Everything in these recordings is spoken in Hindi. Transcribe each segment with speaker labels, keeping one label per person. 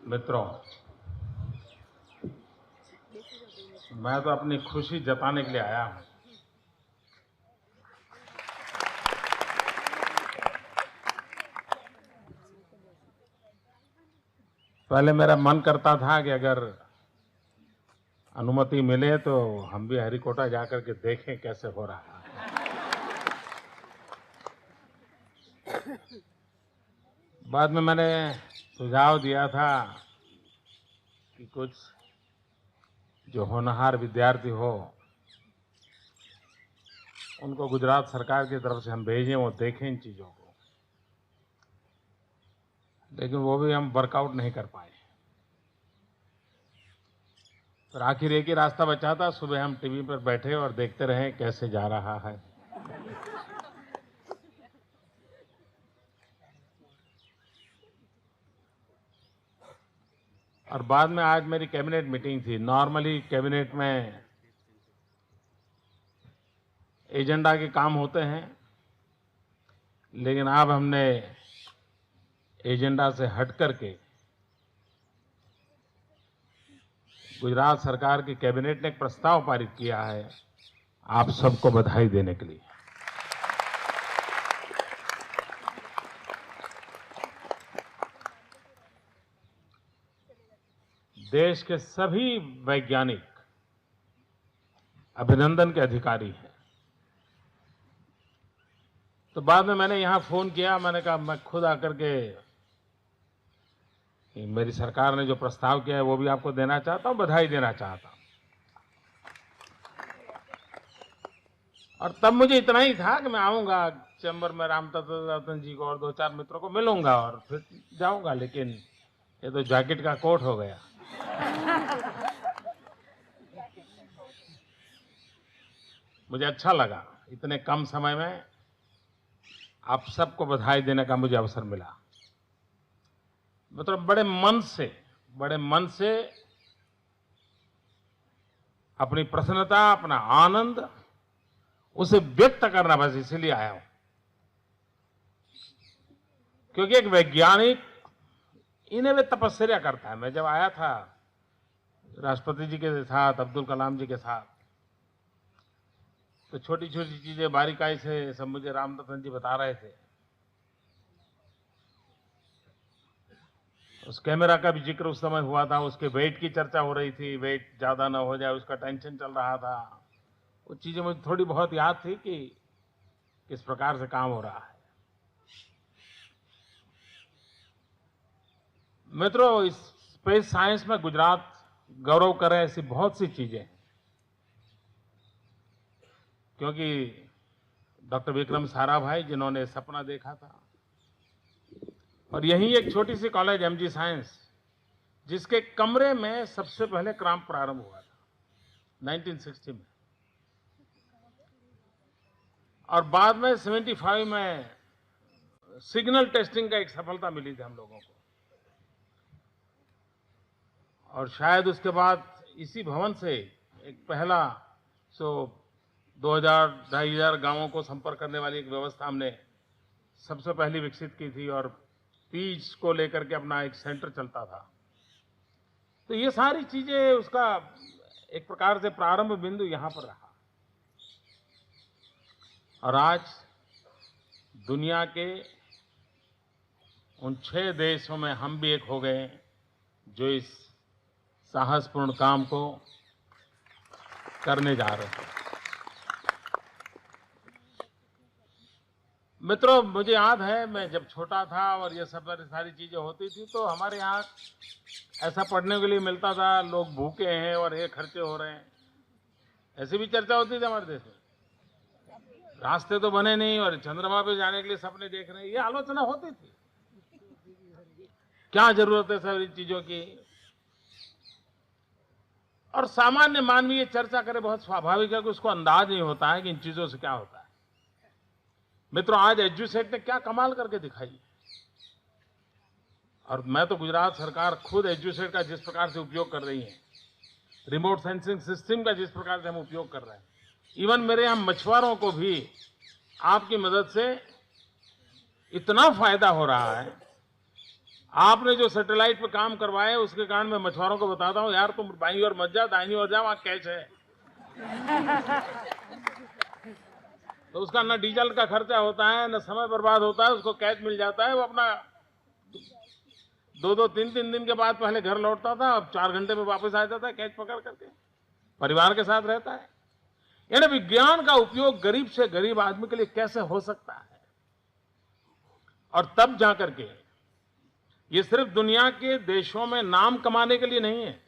Speaker 1: मित्रों, मैं तो अपनी खुशी जताने के लिए आया हूं। पहले मेरा मन करता था कि अगर अनुमति मिले तो हम भी हरिकोटा जाकर के देखें कैसे हो रहा है। बाद में मैंने सुझाव दिया था कि कुछ जो होनहार विद्यार्थी हो उनको गुजरात सरकार की तरफ से हम भेजें, वो देखें इन चीज़ों को, लेकिन वो भी हम वर्कआउट नहीं कर पाए। फिर आखिर एक ही रास्ता बचा था, सुबह हम टीवी पर बैठे और देखते रहे कैसे जा रहा है। और बाद में आज मेरी कैबिनेट मीटिंग थी। नॉर्मली कैबिनेट में एजेंडा के काम होते हैं, लेकिन अब हमने एजेंडा से हट करके गुजरात सरकार की कैबिनेट ने एक प्रस्ताव पारित किया है आप सबको बधाई देने के लिए। देश के सभी वैज्ञानिक अभिनंदन के अधिकारी हैं। तो बाद में मैंने यहां फोन किया, मैंने कहा मैं खुद आकर के मेरी सरकार ने जो प्रस्ताव किया है वो भी आपको देना चाहता हूं, बधाई देना चाहता हूं। और तब मुझे इतना ही था कि मैं आऊंगा चैम्बर में, राम रतन जी को और दो चार मित्रों को मिलूंगा और फिर जाऊंगा, लेकिन ये तो जैकेट का कोट हो गया। मुझे अच्छा लगा, इतने कम समय में आप सबको बधाई देने का मुझे अवसर मिला। मतलब बड़े मन से अपनी प्रसन्नता, अपना आनंद उसे व्यक्त करना, बस इसीलिए आया हूं। क्योंकि एक वैज्ञानिक इन्हें वे तपस्या करता है। मैं जब आया था राष्ट्रपति जी के साथ, अब्दुल कलाम जी के साथ, तो छोटी छोटी चीजें बारीकाई से सब मुझे राम रतन जी बता रहे थे। उस कैमरा का भी जिक्र उस समय हुआ था, उसके वेट की चर्चा हो रही थी, वेट ज्यादा ना हो जाए उसका टेंशन चल रहा था। वो चीजें मुझे थोड़ी बहुत याद थी कि किस प्रकार से काम हो रहा है। मित्रों, इस स्पेस साइंस में गुजरात गौरव करे ऐसी बहुत सी चीजें हैं। क्योंकि डॉक्टर विक्रम साराभाई जिन्होंने सपना देखा था, और यही एक छोटी सी कॉलेज एमजी साइंस, जिसके कमरे में सबसे पहले काम प्रारंभ हुआ था 1960 में, और बाद में 75 में सिग्नल टेस्टिंग का एक सफलता मिली थी हम लोगों को। और शायद उसके बाद इसी भवन से एक पहला 2000-2500 गांवों को संपर्क करने वाली एक व्यवस्था हमने सबसे पहली विकसित की थी, और तीज को लेकर के अपना एक सेंटर चलता था। तो ये सारी चीजें उसका एक प्रकार से प्रारंभ बिंदु यहां पर रहा। और आज दुनिया के उन 6 देशों में हम भी एक हो गए जो इस साहसपूर्ण काम को करने जा रहे हैं। मित्रों, मुझे याद है मैं जब छोटा था और ये सब सारी चीजें होती थी, तो हमारे यहाँ ऐसा पढ़ने के लिए मिलता था, लोग भूखे हैं और ये खर्चे हो रहे हैं, ऐसी भी चर्चा होती थी हमारे देश में। रास्ते तो बने नहीं और चंद्रमा पे जाने के लिए सपने देख रहे हैं, ये आलोचना होती थी। क्या जरूरत है सारी चीजों की? और सामान्य मानवीय ये चर्चा करे, बहुत स्वाभाविक है कि उसको अंदाज नहीं होता है कि इन चीजों से क्या होता है। मित्रों, आज एड्यूसेट ने क्या कमाल करके दिखाई। और मैं तो गुजरात सरकार खुद एड्यूसेट का जिस प्रकार से उपयोग कर रही है, रिमोट सेंसिंग सिस्टम का जिस प्रकार से हम उपयोग कर रहे हैं, इवन मेरे यहां मछुआरों को भी आपकी मदद से इतना फायदा हो रहा है। आपने जो सैटेलाइट पे काम करवाए उसके कारण मैं मछुआरों को बताता हूँ, यार तुम बाईं ओर मत जा, दाहिनी ओर जा, वहां कैच है। तो उसका न डीजल का खर्चा होता है, न समय बर्बाद होता है, उसको कैच मिल जाता है। वो अपना 2-2, 3-3 दिन के बाद पहले घर लौटता था, अब 4 घंटे में वापस आ जाता है कैच पकड़ करके, परिवार के साथ रहता है। यानी विज्ञान का उपयोग गरीब से गरीब आदमी के लिए कैसे हो सकता है, और तब जाकर के ये सिर्फ दुनिया के देशों में नाम कमाने के लिए नहीं है।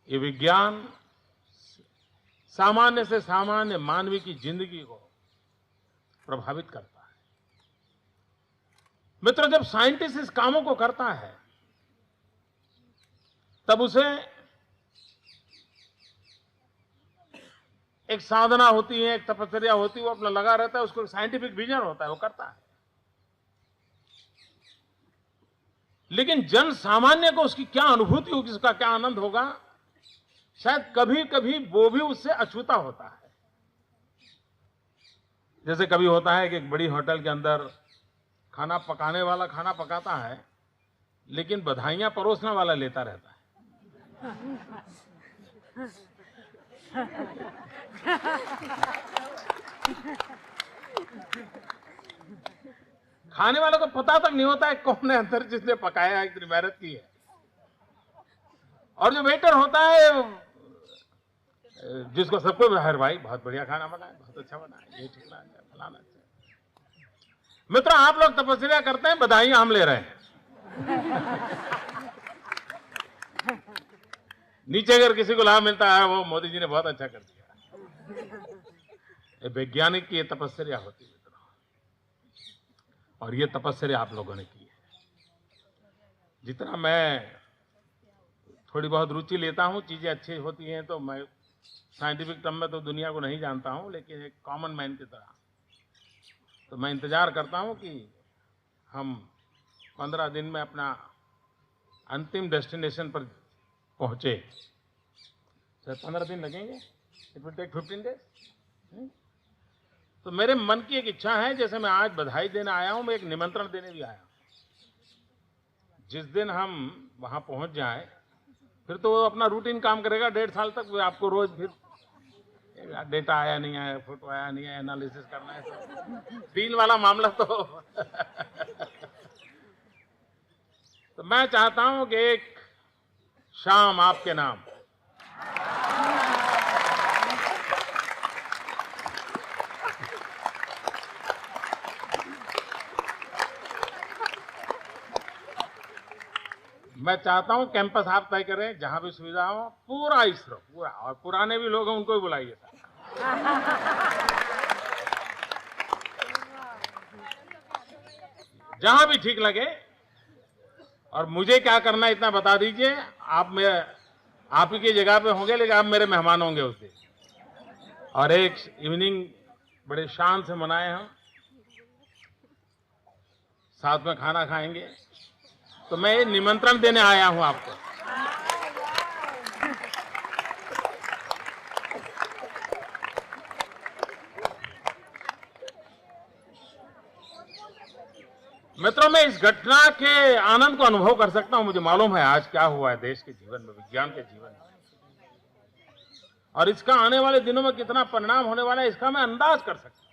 Speaker 1: ये विज्ञान सामान्य से सामान्य मानवी की जिंदगी को प्रभावित करता है। मित्रों, जब साइंटिस्ट इस कामों को करता है तब उसे एक साधना होती है, एक तपस्या होती है, वो अपना लगा रहता है, उसको साइंटिफिक विजन होता है, वो करता है। लेकिन जन सामान्य को उसकी क्या अनुभूति होगी, उसका क्या आनंद होगा, शायद कभी कभी वो भी उससे अछूता होता है। जैसे कभी होता है कि एक बड़ी होटल के अंदर खाना पकाने वाला खाना पकाता है, लेकिन बधाइयां परोसने वाला लेता रहता है। खाने वालों को पता तक नहीं होता है कौन है अंदर जिसने पकाया है, इतनी मेहनत की है। और जो वेटर होता है, जिसको सबको हर भाई बहुत बढ़िया खाना बना है, बहुत अच्छा बना है, ये ठिकाना अच्छा, फलाना अच्छा। मित्र, आप लोग तपस्या करते हैं, बधाइयां हम ले रहे हैं। नीचे अगर किसी को लाभ मिलता है, वो मोदी जी ने बहुत अच्छा कर दिया। वैज्ञानिक की ये तपस्या होती है, और ये तपस्या आप लोगों ने की है। जितना मैं थोड़ी बहुत रुचि लेता हूं, चीजें अच्छी होती हैं, तो मैं साइंटिफिक टर्म में तो दुनिया को नहीं जानता हूं, लेकिन एक कॉमन मैन की तरह तो मैं इंतजार करता हूं कि हम 15 दिन में अपना अंतिम डेस्टिनेशन पर पहुंचे। सर 15 दिन लगेंगे, इट विल टेक 15 डेज। तो मेरे मन की एक इच्छा है, जैसे मैं आज बधाई देने आया हूं, मैं एक निमंत्रण देने भी आया हूं। जिस दिन हम वहां पहुंच जाए, फिर तो वो अपना रूटीन काम करेगा 1.5 साल तक। आपको रोज फिर डेटा आया नहीं आया, फोटो आया नहीं आया, एनालिसिस करना है, डील वाला मामला तो तो मैं चाहता हूं कि एक शाम आपके नाम मैं चाहता हूं कैंपस आप तय करें, जहां भी सुविधा हो, पूरा इसरो पूरा, और पुराने भी लोग हैं उनको भी बुलाइए। जहां भी ठीक लगे। और मुझे क्या करना है इतना बता दीजिए। आप ही की जगह पे होंगे, लेकिन आप मेरे मेहमान होंगे उस दिन, और एक इवनिंग बड़े शान से मनाए हम, साथ में खाना खाएंगे। तो मैं ये निमंत्रण देने आया हूं आपको। मित्रों, मैं इस घटना के आनंद को अनुभव कर सकता हूं। मुझे मालूम है आज क्या हुआ है देश के जीवन में, विज्ञान के जीवन में, और इसका आने वाले दिनों में कितना परिणाम होने वाला है, इसका मैं अंदाज कर सकता हूं।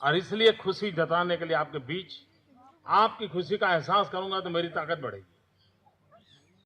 Speaker 1: और इसलिए खुशी जताने के लिए आपके बीच आपकी खुशी का एहसास करूंगा तो मेरी ताकत बढ़ेगी।